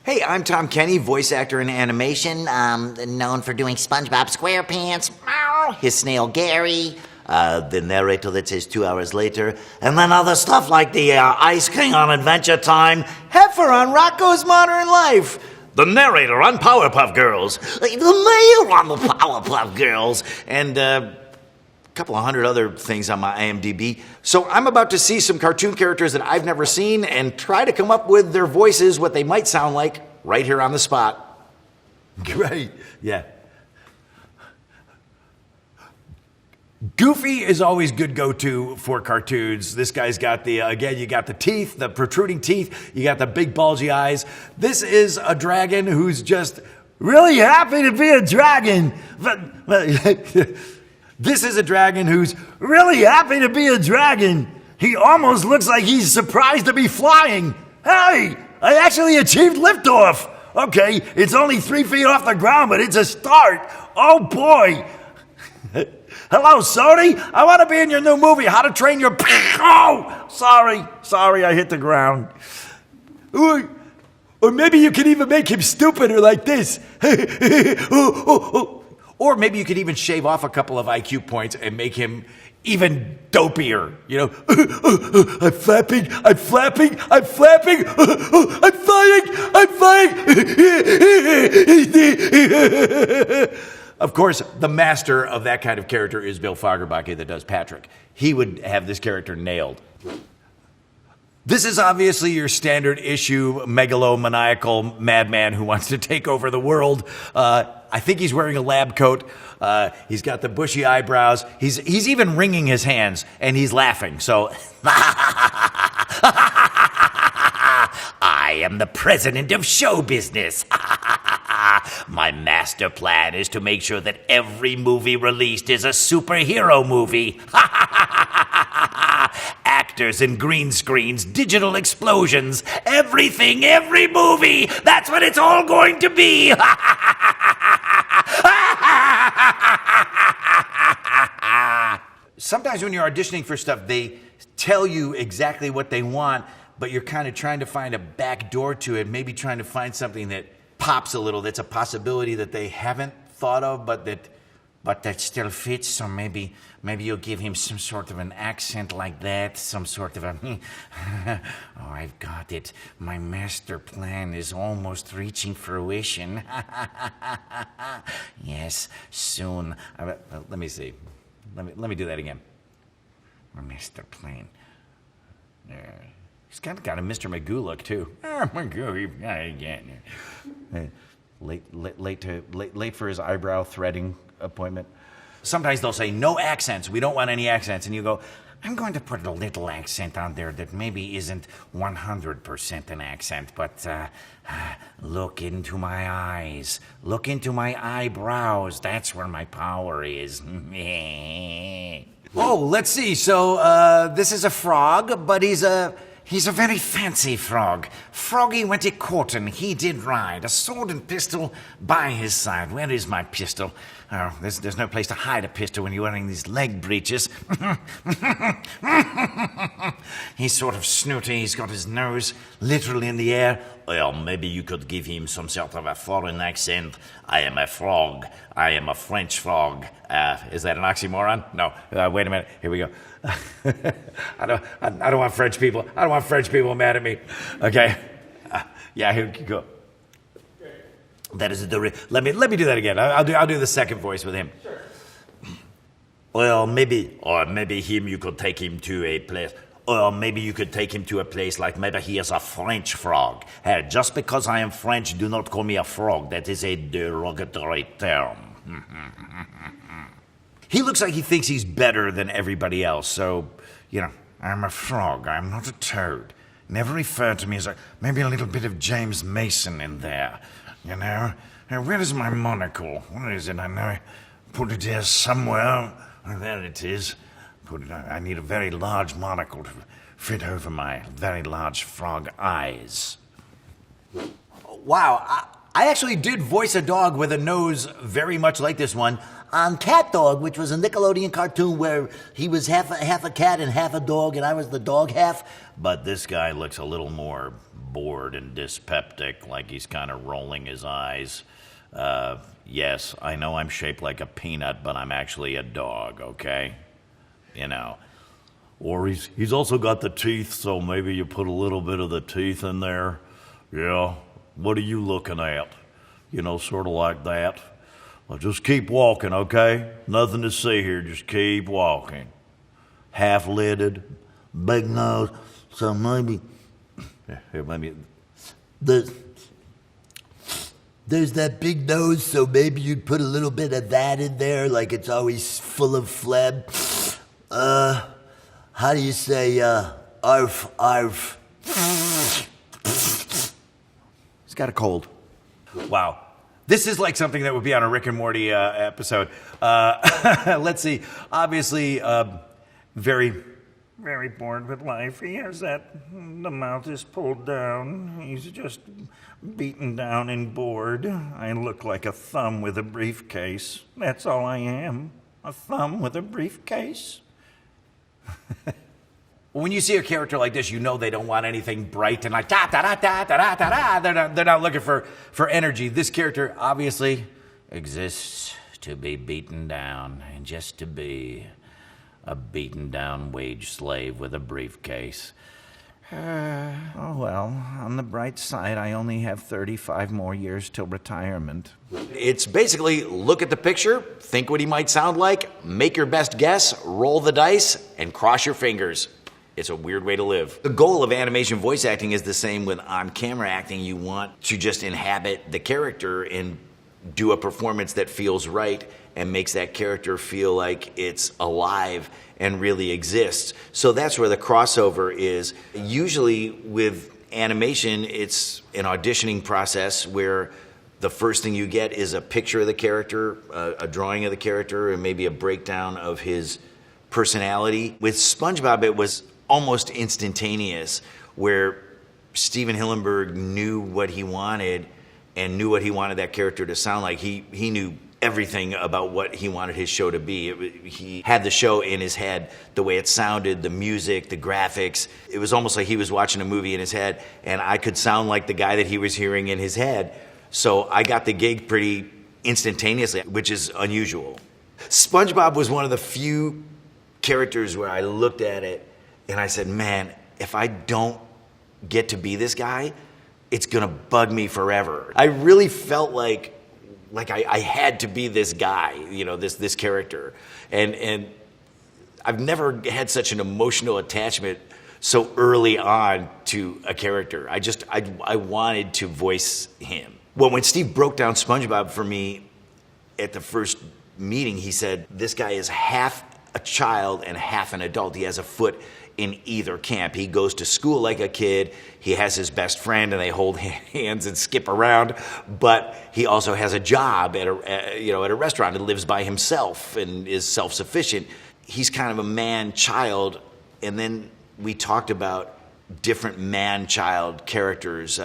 Hey, I'm Tom Kenny, voice actor in animation, known for doing SpongeBob SquarePants, his snail Gary, the narrator that says 2 hours later, and then other stuff like the Ice King on Adventure Time, Heffer on Rocko's Modern Life, the narrator on Powerpuff Girls, the mayor on the Powerpuff Girls, and a couple of hundred other things on my IMDb. So I'm about to see some cartoon characters that I've never seen and try to come up with their voices, what they might sound like, right here on the spot. Great, yeah. Goofy is always good go-to for cartoons. This guy's got the, again, you got the teeth, the protruding teeth, you got the big bulgy eyes. This is a dragon who's just really happy to be a dragon. This is a dragon who's really happy to be a dragon. He almost looks like he's surprised to be flying. Hey, I actually achieved liftoff. Okay, it's only 3 feet off the ground, but it's a start. Oh boy. Hello, Sony. I want to be in your new movie, How to Train Your... Oh, sorry, I hit the ground. Or maybe you could even make him stupider like this. Or maybe you could even shave off a couple of IQ points and make him even dopier, you know? I'm flapping, I'm flying. Of course, the master of that kind of character is Bill Fagerbacke that does Patrick. He would have this character nailed. This is obviously your standard issue megalomaniacal madman who wants to take over the world. I think he's wearing a lab coat. He's got the bushy eyebrows. He's even wringing his hands, and he's laughing. So, I am the president of show business. My master plan is to make sure that every movie released is a superhero movie. Actors and green screens, digital explosions, everything, every movie. That's what it's all going to be. Sometimes when you're auditioning for stuff, they tell you exactly what they want, but you're kind of trying to find a back door to it, maybe trying to find something that pops a little, that's a possibility that they haven't thought of, but that still fits. So maybe you'll give him some sort of an accent like that, some sort of a, oh, I've got it. My master plan is almost reaching fruition. Yes, soon. Let me see. Let me do that again. My master plan. He's kind of got a Mr. Magoo look too. Magoo, late for his eyebrow threading appointment. Sometimes they'll say no accents. We don't want any accents, and you go, I'm going to put a little accent on there that maybe isn't 100% an accent, but look into my eyes, look into my eyebrows. That's where my power is. Oh, let's see. So this is a frog, but he's a very fancy frog. Froggy went to courting, he did ride, a sword and pistol by his side. Where is my pistol? Oh, there's no place to hide a pistol when you're wearing these leg breeches. He's sort of snooty, he's got his nose literally in the air. Well, maybe you could give him some sort of a foreign accent. I am a frog. I am a French frog. Is that an oxymoron? No. Wait a minute. Here we go. I don't want French people. I don't want French people mad at me. Okay. Yeah, here you go. That is let me do that again. I'll do the second voice with him. Sure. Well, maybe him. You could take him to a place. Or maybe you could take him to a place like maybe he is a French frog. Hey, just because I am French, do not call me a frog. That is a derogatory term. He looks like he thinks he's better than everybody else, so, you know, I'm a frog, I'm not a toad. Never refer to me as maybe a little bit of James Mason in there, you know? Now, where is my monocle? What is it? I know I put it here somewhere. Oh, there it is. I need a very large monocle to fit over my very large frog eyes. Wow, I actually did voice a dog with a nose very much like this one on Cat Dog, which was a Nickelodeon cartoon where he was half a cat and half a dog, and I was the dog half. But this guy looks a little more bored and dyspeptic, like he's kind of rolling his eyes. Yes, I know I'm shaped like a peanut, but I'm actually a dog, okay? You know. Or he's also got the teeth, so maybe you put a little bit of the teeth in there. Yeah, what are you looking at? You know, sort of like that. Well, just keep walking, okay? Nothing to see here, just keep walking. Half-lidded, big nose, so maybe... Here, maybe... There's that big nose, so maybe you'd put a little bit of that in there, like it's always full of phlegm. How do you say, arf, arf? He's got a cold. Wow. This is like something that would be on a Rick and Morty episode. Let's see. Obviously, very bored with life. He has the mouth is pulled down. He's just beaten down and bored. I look like a thumb with a briefcase. That's all I am. A thumb with a briefcase. When you see a character like this, you know they don't want anything bright and like da da da da da da da. They're not looking for energy. This character obviously exists to be beaten down and just to be a beaten down wage slave with a briefcase. Oh well, on the bright side, I only have 35 more years till retirement. It's basically look at the picture, think what he might sound like, make your best guess, roll the dice, and cross your fingers. It's a weird way to live. The goal of animation voice acting is the same with on-camera acting. You want to just inhabit the character and do a performance that feels right and makes that character feel like it's alive and really exists. So that's where the crossover is. Usually with animation, it's an auditioning process where the first thing you get is a picture of the character, a drawing of the character, and maybe a breakdown of his personality. With SpongeBob, it was almost instantaneous, where Steven Hillenburg knew what he wanted and knew what he wanted that character to sound like. He knew everything about what he wanted his show to be. He had the show in his head, the way it sounded, the music, the graphics. It was almost like he was watching a movie in his head, and I could sound like the guy that he was hearing in his head. So I got the gig pretty instantaneously, which is unusual. SpongeBob was one of the few characters where I looked at it and I said, man, if I don't get to be this guy, it's gonna bug me forever. I really felt like I had to be this guy, you know, this character. And I've never had such an emotional attachment so early on to a character. I wanted to voice him. Well, when Steve broke down SpongeBob for me at the first meeting, he said, this guy is half a child and half an adult. He has a foot in either camp. He goes to school like a kid. He has his best friend and they hold hands and skip around, but he also has a job at a restaurant and lives by himself and is self-sufficient. He's kind of a man-child. And then we talked about different man-child characters,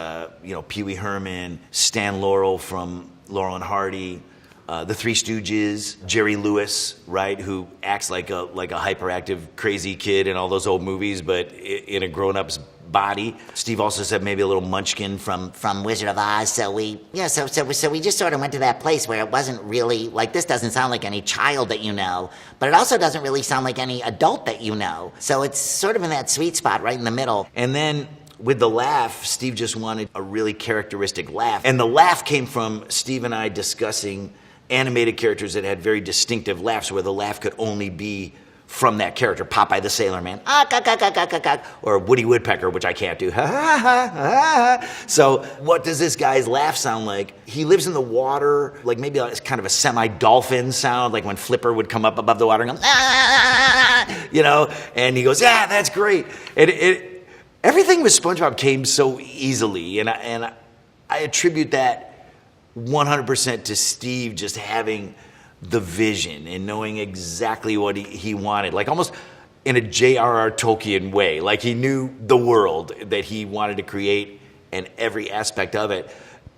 Pee Wee Herman, Stan Laurel from Laurel and Hardy, the Three Stooges, Jerry Lewis, right, who acts like a hyperactive, crazy kid in all those old movies, but in a grown-up's body. Steve also said maybe a little munchkin from Wizard of Oz. So we just sort of went to that place where it wasn't really like, this doesn't sound like any child that you know, but it also doesn't really sound like any adult that you know. So it's sort of in that sweet spot right in the middle. And then with the laugh, Steve just wanted a really characteristic laugh. And the laugh came from Steve and I discussing animated characters that had very distinctive laughs, where the laugh could only be from that character. Popeye the Sailor Man, or Woody Woodpecker, which I can't do. So what does this guy's laugh sound like? He lives in the water, like maybe it's kind of a semi-dolphin sound, like when Flipper would come up above the water and go, and he goes, yeah, that's great. Everything with SpongeBob came so easily, and I attribute that 100% to Steve just having the vision and knowing exactly what he wanted, like almost in a J.R.R. Tolkien way. Like he knew the world that he wanted to create and every aspect of it.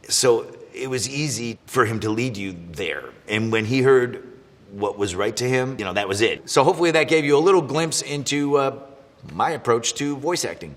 So it was easy for him to lead you there. And when he heard what was right to him, that was it. So hopefully that gave you a little glimpse into my approach to voice acting.